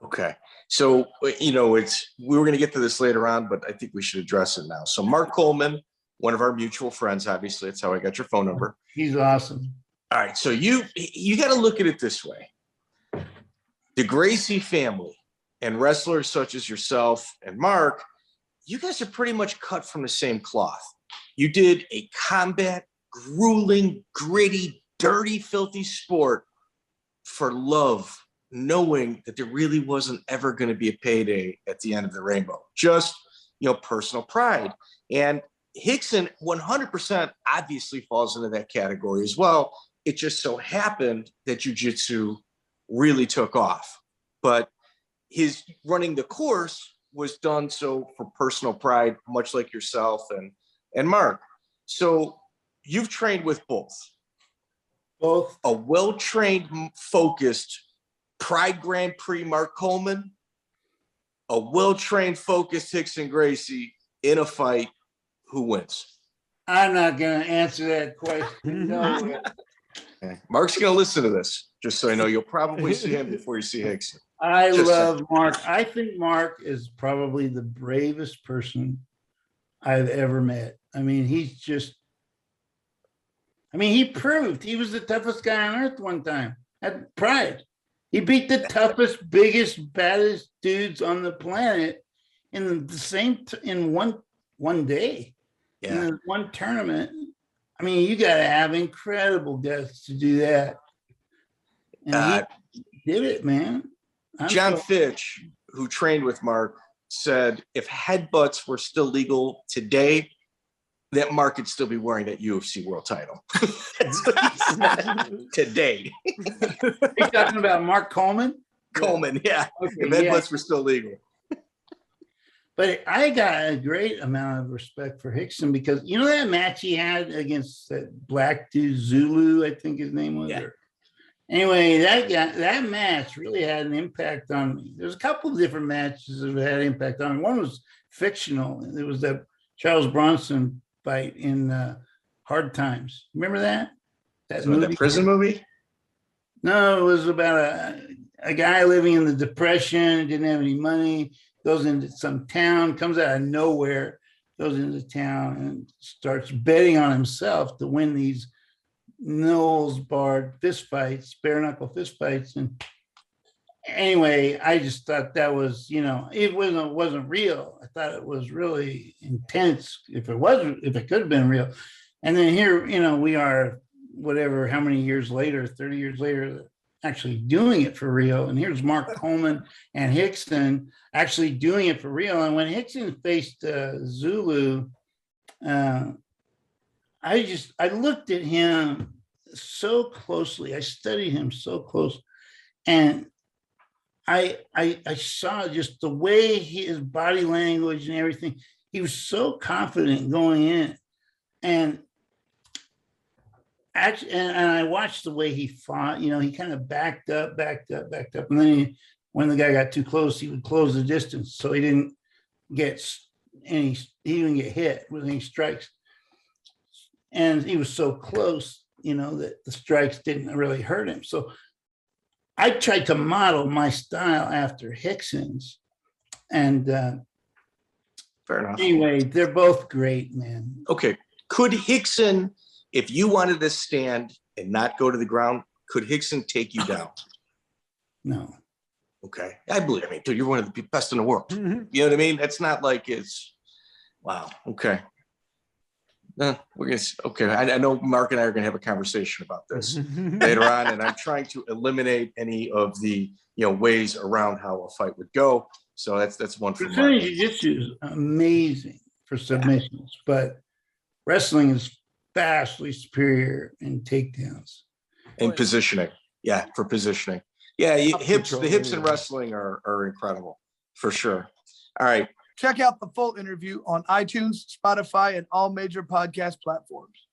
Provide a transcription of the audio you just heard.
Okay. So, we were going to get to this later on, but I think we should address it now. So Mark Coleman, one of our mutual friends, obviously, that's how I got your phone number. He's awesome. All right. So you got to look at it this way. The Gracie family and wrestlers such as yourself and Mark, you guys are pretty much cut from the same cloth. You did a combat, grueling, gritty, dirty, filthy sport for love, knowing that there really wasn't ever going to be a payday at the end of the rainbow. Just, personal pride. And Rickson 100% obviously falls into that category as well. It just so happened that jiu-jitsu really took off. But his running the course was done so for personal pride, much like yourself and Mark. So you've trained with both. Both. A well-trained, focused Pride Grand Prix Mark Coleman, a well-trained, focused Rickson Gracie in a fight. Who wins? I'm not going to answer that question. No. Okay. Mark's going to listen to this, just so I know. You'll probably see him before you see Rickson. I love Mark. I think Mark is probably the bravest person I've ever met. I mean, he proved he was the toughest guy on earth one time at Pride. He beat the toughest, biggest, baddest dudes on the planet in one day. Yeah. In one tournament. I mean, you got to have incredible guts to do that. And he did it, man. John Fitch, who trained with Mark, said if headbutts were still legal today, that Mark could still be wearing that UFC world title. Today. Are you talking about Mark Coleman? Coleman, yeah. Okay, if headbutts were still legal. But I got a great amount of respect for Rickson because that match he had against that black dude, Zulu, I think his name was. Yeah. Anyway, that match really had an impact on me. There's a couple of different matches that had an impact on me. One was fictional. It was that Charles Bronson fight in Hard Times. Remember that? That prison movie? No, it was about a guy living in the Depression, didn't have any money, goes into some town, comes out of nowhere, goes into town and starts betting on himself to win these nose-barred fist fights, bare knuckle fist fights. And anyway, I just thought that was, it wasn't real. I thought it was really intense if it could have been real. And then here, we are how many years later, 30 years later, actually doing it for real. And here's Mark Coleman and Rickson actually doing it for real. And when Rickson faced Zulu, I looked at him so closely. I studied him so close. And I saw just the way his body language and everything. He was so confident going in. And actually, and I watched the way he fought. He kind of backed up. And then when the guy got too close, he would close the distance. So he didn't get hit with any strikes. And he was so close, that the strikes didn't really hurt him. So I tried to model my style after Rickson's. And fair enough. Anyway, they're both great, man. Okay. Could Rickson, if you wanted to stand and not go to the ground, could Rickson take you down? No. Okay. I believe, dude, you're one of the best in the world. Mm-hmm. You know what I mean? That's not like it's, wow. Okay. Okay. I know Mark and I are going to have a conversation about this later on, and I'm trying to eliminate any of the ways around how a fight would go. So that's one for Mark. Jiu-jitsu is amazing for submissions, but wrestling is vastly superior in takedowns and positioning. Yeah, for positioning. Yeah, the hips in wrestling are incredible for sure. All right. Check out the full interview on iTunes, Spotify, and all major podcast platforms.